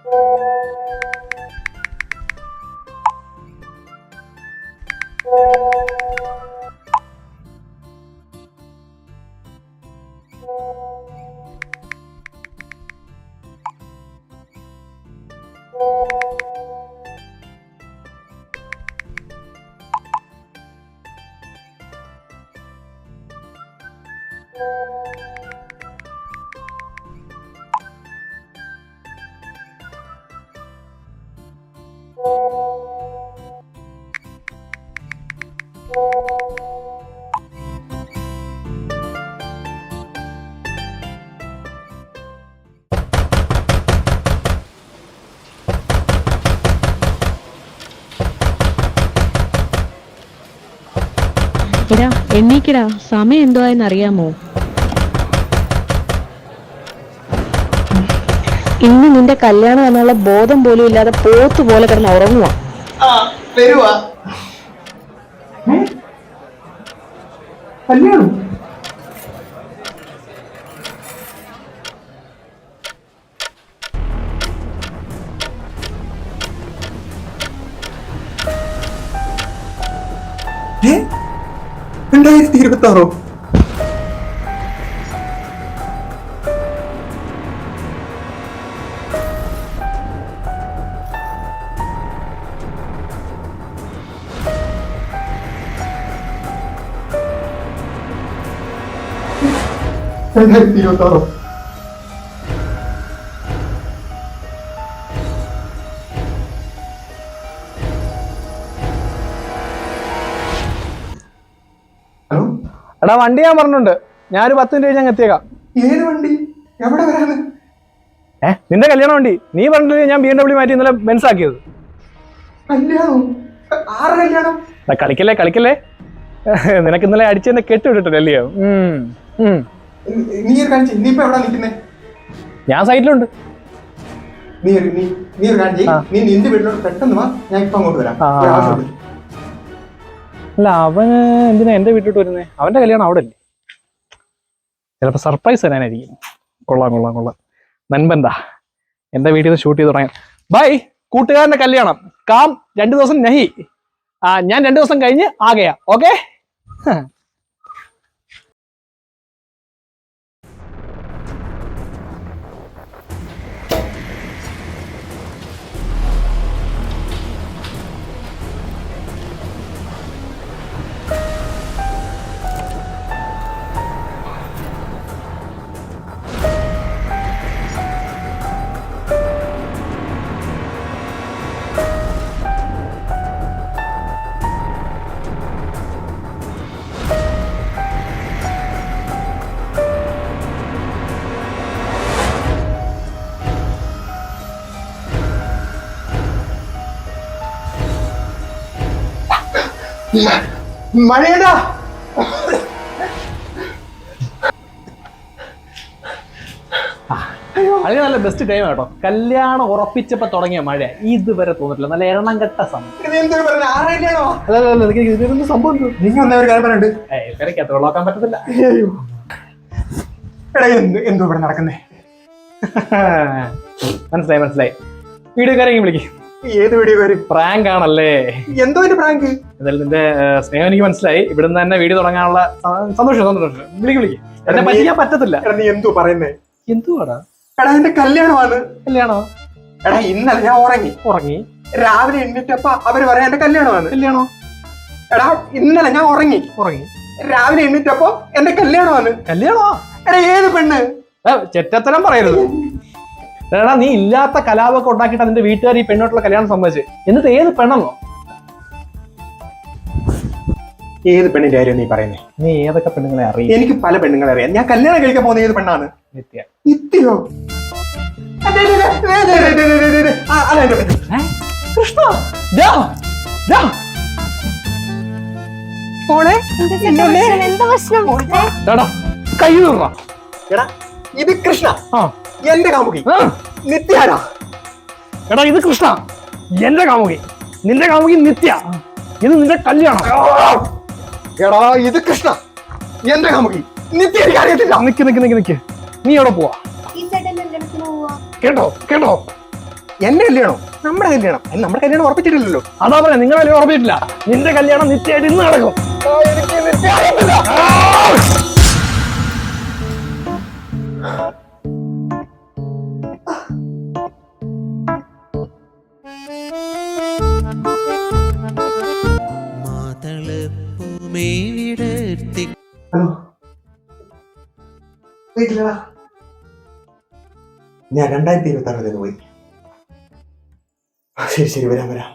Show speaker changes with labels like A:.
A: എടാ എണ്ണീക്കടാ, സമയം എന്തുവായെന്ന് അറിയാമോ? ഇന്ന് നിന്റെ കല്യാണം എന്നുള്ള ബോധം പോലും ഇല്ലാതെ പോത്ത് പോലെ കിടന്ന് ഉറങ്ങുക.
B: കല്യാണം ഏ 2026 2026 ഹലോ
C: എടാ വണ്ടി ഞാൻ പറഞ്ഞിട്ടുണ്ട്, ഞാനൊരു 10 മിനിറ്റ് കഴിഞ്ഞ് എത്തിയേക്കാം.
B: ഏത് വണ്ടി എവിടെ വരാന്?
C: നിന്റെ കല്യാണം വണ്ടി നീ പറഞ്ഞിട്ട് ഞാൻ BMW മാറ്റി ഇന്നലെ ബെൻസ് ആക്കിയത്.
B: കല്യാണം? ആരുടെ കല്യാണം?
C: കളിക്കല്ലേ കളിക്കല്ലേ, നിനക്ക് ഇന്നലെ അടിച്ചെന്നെ കെട്ടുവിട്ടിട്ടല്ലയോ?
B: നീ ഒരു കാണിച്ചു, നീ ഇപ്പൊ എവിടെ നിൽക്കുന്നേ?
C: ഞാൻ സൈറ്റിലുണ്ട്.
B: നീ ഒരു കാണിച്ചു, നീ നിന്റെ വീട്ടിലോട്ട് പെട്ടെന്ന് വാ, ഞാൻ ഇപ്പൊ അങ്ങോട്ട് വരാം.
C: അല്ല അവന് എന്തിനാ എന്റെ വീട്ടിലോട്ട് വരുന്നേ? അവന്റെ കല്യാണം അവിടെ അല്ലേ? ചിലപ്പോ സർപ്രൈസ് തരാനായിരിക്കും. കൊള്ളാം കൊള്ളാം കൊള്ളാം, നൻപെന്താ എന്റെ വീട്ടിൽ നിന്ന് ഷൂട്ട് ചെയ്ത് തുടങ്ങാൻ. ബൈ, കൂട്ടുകാരന്റെ കല്യാണം കാം 2 ദിവസം നഹി, ഞാൻ 2 ദിവസം കഴിഞ്ഞ് ആകെയാ. ഓക്കെ
B: മഴയടാ.
C: അത് നല്ല ബെസ്റ്റ് ടൈം കേട്ടോ. കല്യാണം ഉറപ്പിച്ചപ്പോ തുടങ്ങിയ മഴ ഇതുവരെ തോന്നിട്ടില്ല. നല്ല എണ്ണം കെട്ട സമയം. സംഭവം വെള്ളമാക്കാൻ പറ്റത്തില്ല.
B: എന്തോ ഇവിടെ നടക്കുന്നേ?
C: മനസ്സിലായി മനസ്സിലായി. വീഡിയോക്കാരെങ്കിലും വിളിക്കും.
B: ഏത് വീഡിയോ കാര്യം?
C: പ്രാങ്ക് ആണല്ലേ?
B: എന്തോ പ്രാങ്ക്?
C: എന്തായാലും നിന്റെ സ്നേഹം എനിക്ക് മനസ്സിലായി. ഇവിടുന്ന് തന്നെ വീഡിയോ തുടങ്ങാനുള്ള സന്തോഷം സന്തോഷം. വിളിക്കും എന്നെ പറ്റിക്കാൻ പറ്റത്തില്ല.
B: നീ എന്തോ പറയുന്നേ?
C: എന്തുവാടാ?
B: എടാ എന്റെ കല്യാണമാണ്.
C: കല്യാണോ?
B: എടാ ഇന്നലെ ഞാൻ ഉറങ്ങി. രാവിലെ എണ്ണീറ്റപ്പോ അവര് പറയാൻ എന്റെ കല്യാണമാണ്.
C: കല്യാണോ?
B: എടാ ഇന്നലെ ഞാൻ ഉറങ്ങി. രാവിലെ എണ്ണീറ്റപ്പോ എന്റെ കല്യാണമാണ്.
C: കല്യാണോ?
B: എടാ ഏത് പെണ്ണ്?
C: ചെറ്റത്തരം പറയരുത്. എടാ നീ ഇല്ലാത്ത കലാപമൊക്കെ ഉണ്ടാക്കിയിട്ട് നിന്റെ വീട്ടുകാർ ഈ പെണ്ണോട്ടുള്ള കല്യാണം സമ്മതിച്ച്. എന്നിട്ട് ഏത് പെണ്ണെന്നോ?
B: ഏത് പെണ്ണിന്റെ കാര്യം നീ പറയുന്നേ?
C: നീ ഏതൊക്കെ പെണ്ണുങ്ങളെ അറിയാം?
B: എനിക്ക് പല പെണ്ണുങ്ങളെ അറിയാം. ഞാൻ കല്യാണം കഴിക്കാൻ പോകുന്ന ഏത് പെണ്ണാണ്?
C: നിത്യ.
B: നിത്യോ?
C: കൃഷ്ണ കൈ
B: എടാ ഇത് കൃഷ്ണ എന്റെ കാമുകി. നിത്യാരാ?
C: എടാ ഇത് കൃഷ്ണ എന്റെ കാമുകി, നിന്റെ കാമുകി നിത്യ. ഇത് നിന്റെ കല്യാണം.
B: എടാ ഇത് കൃഷ്ണ എന്റെ കാമുകി നിത്യ. എനിക്ക് അറിയത്തില്ല.
C: നിക്ക് നീ എവിടെ പോവാ? കേട്ടോ
B: എന്റെ കല്യാണം നമ്മുടെ കല്യാണം അതിന് നമ്മുടെ കല്യാണം ഉറപ്പിച്ചിട്ടില്ലല്ലോ.
C: അതാ പറയാ നിങ്ങളെ കല്യാണം ഉറപ്പിച്ചിട്ടില്ല. നിന്റെ കല്യാണം നിത്യമായിട്ട് ഇന്ന് നടക്കും.
B: എനിക്ക് നിശ്ചയമായിട്ടില്ല. ഹലോ വീട്ടിലടാ. ഞാൻ 2026 പോയി. ശരി ശരി വരാം വരാം.